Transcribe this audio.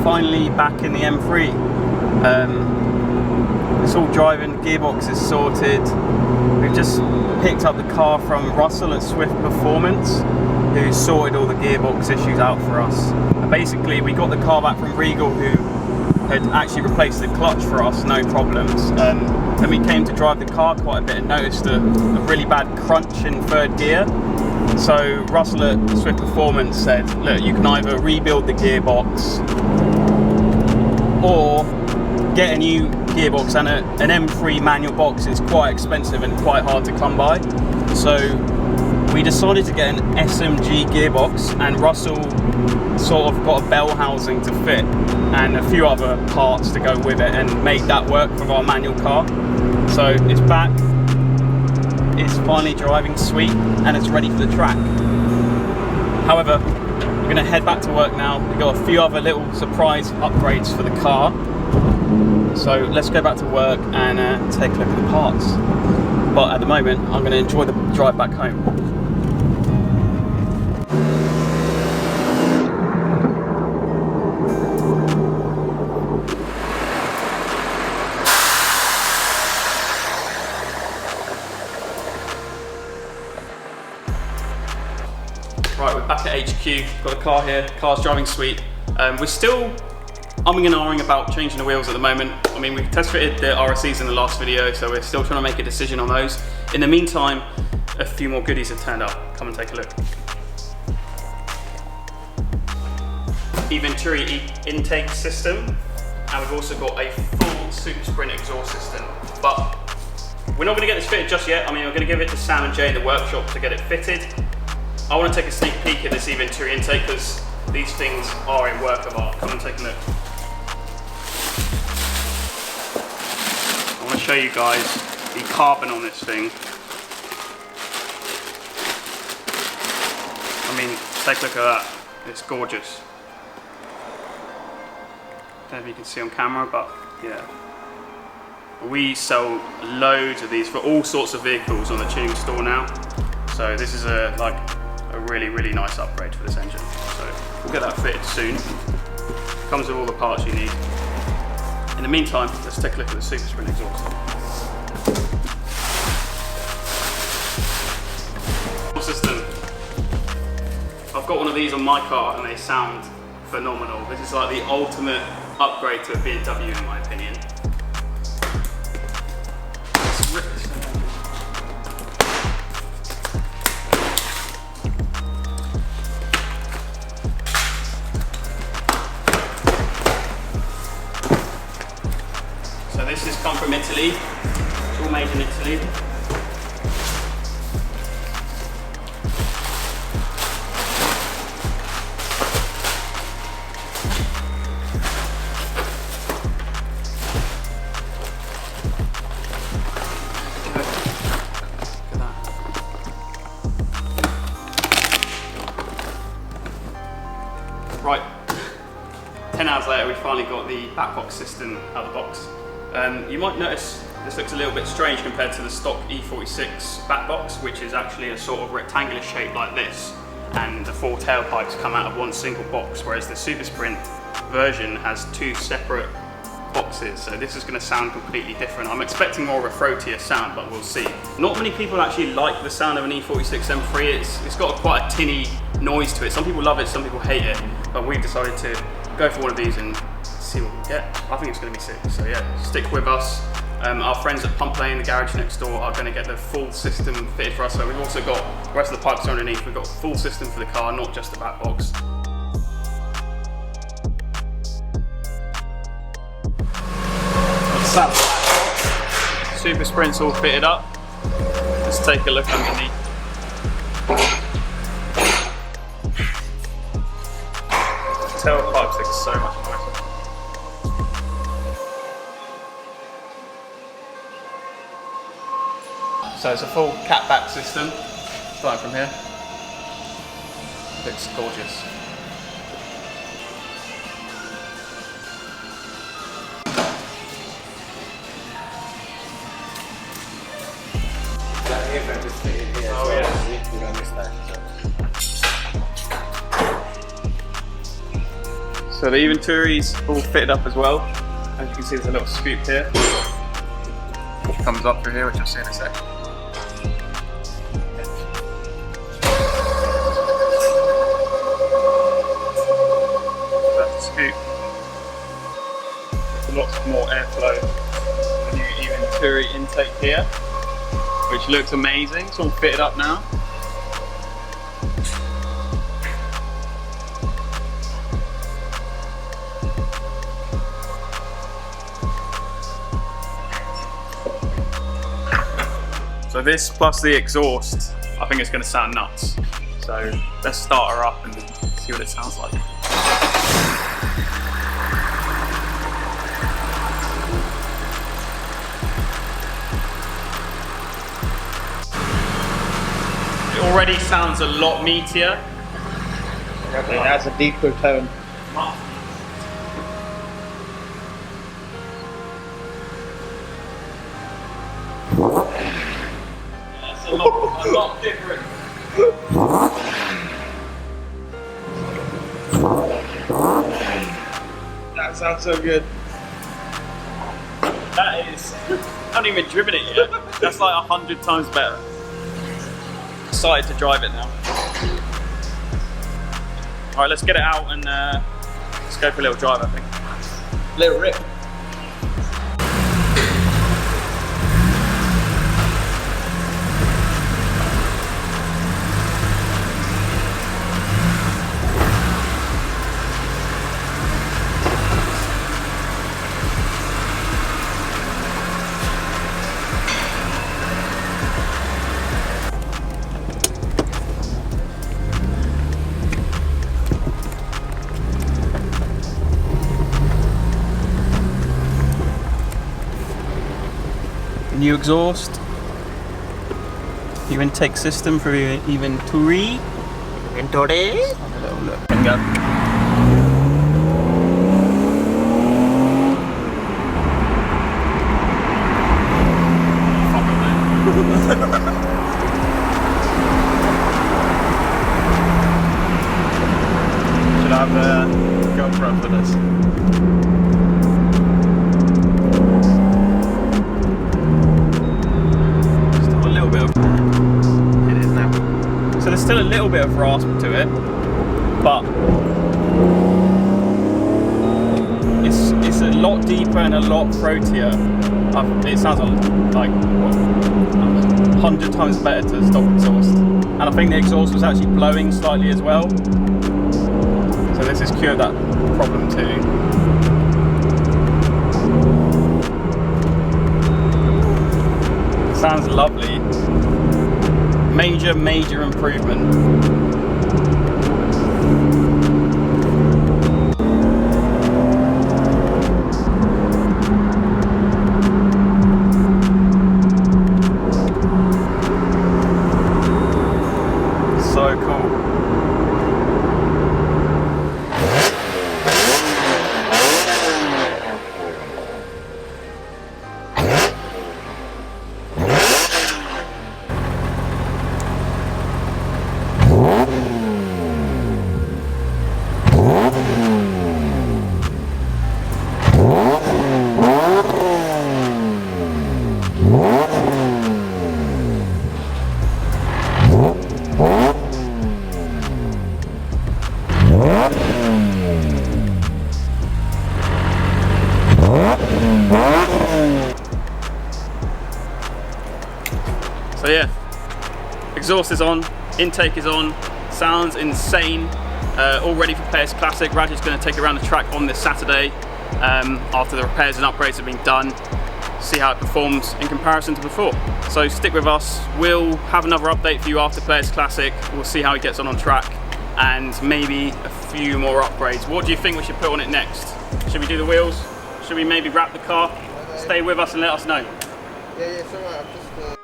finally back in the M3. It's all driving, gearbox is sorted. We've just picked up the car from Russell at Swift Performance, who sorted all the gearbox issues out for us. And basically, we got the car back from Regal, who had actually replaced the clutch for us, no problems. Then we came to drive the car quite a bit and noticed a really bad crunch in third gear. So Russell at Swift Performance said, look, you can either rebuild the gearbox or get a new gearbox, and an M3 manual box is quite expensive and quite hard to come by. So we decided to get an SMG gearbox, and Russell sort of got a bell housing to fit and a few other parts to go with it and made that work with our manual car. So it's back, it's finally driving sweet, and it's ready for the track. However, we're going to head back to work now. We've got a few other little surprise upgrades for the car. So let's go back to work and take a look at the parts. But at the moment, I'm going to enjoy the drive back home. Right, we're back at HQ, got the car here, car's driving sweet. We're still umming and ahhing about changing the wheels at the moment. I mean, we test fitted the RSEs in the last video, so we're still trying to make a decision on those. In the meantime, a few more goodies have turned up. Come and take a look. Eventuri intake system, and we've also got a full Supersprint exhaust system. But we're not going to get this fitted just yet. I mean, we're going to give it to Sam and Jay in the workshop to get it fitted. I want to take a sneak peek at this Eventuri intake because these things are a work of art. Come and take a look. I want to show you guys the carbon on this thing. I mean, take a look at that. It's gorgeous. Don't know if you can see on camera, but yeah. We sell loads of these for all sorts of vehicles on the tuning store now. So this is a really nice upgrade for this engine. So we'll get that fitted soon. Comes with all the parts you need. In the meantime, let's take a look at the Supersprint exhaust. System. I've got one of these on my car and they sound phenomenal. This is like the ultimate upgrade to a BMW in my opinion. Let's rip this thing. So this has come from Italy. It's all made in Italy. Right, 10 hours later we finally got the back box system out of the box. You might notice this looks a little bit strange compared to the stock E46 back box, which is actually a sort of rectangular shape like this, and the four tailpipes come out of one single box, whereas the Supersprint version has two separate boxes, so this is going to sound completely different. I'm expecting more of a throatier sound, but we'll see. Not many people actually like the sound of an E46 M3. It's got quite a tinny noise to it. Some people love it, some people hate it, but we've decided to go for one of these and see what we get. I think it's going to be sick, so yeah, stick with us. Our friends at Pump Lane, the garage next door, are going to get the full system fitted for us. So we've also got the rest of the pipes underneath. We've got a full system for the car, not just the back box. That's that Supersprint's all fitted up. Let's take a look underneath. Tailpipes look so much nicer. So it's a full catback system, starting from here. Looks gorgeous. That apron is fitted here, oh, so yeah. you don't miss that. So the Eventuri's all fitted up as well. As you can see, there's a little scoop here, which comes up through here, which I'll see in a sec. That's the scoop. There's lots more airflow. The new Eventuri intake here, which looks amazing. It's all fitted up now. So this plus the exhaust, I think it's going to sound nuts. So let's start her up and see what it sounds like. It already sounds a lot meatier. It has a deeper tone. A lot different. That sounds so good. That is, I haven't even driven it yet. That's like 100 times better. Excited to drive it now. Alright, let's get it out and let's go for a little drive, I think. Little rip. New exhaust, new intake system for your Eventuri. Eventuri. Have a little look. And go. Should have the GoPro for this. So there's still a little bit of rasp to it, but it's a lot deeper and a lot throatier. It sounds like 100 times better to the stock exhaust, and I think the exhaust was actually blowing slightly as well. So this has cured that problem too. It sounds lovely. Major improvement. So cool. So yeah, exhaust is on, intake is on, sounds insane. All ready for Players Classic. Raj is going to take it around the track on this Saturday after the repairs and upgrades have been done. See how it performs in comparison to before. So stick with us. We'll have another update for you after Players Classic. We'll see how it gets on track and maybe a few more upgrades. What do you think we should put on it next? Should we do the wheels? Should we maybe wrap the car? Stay with us and let us know. Yeah, it's alright. I'm just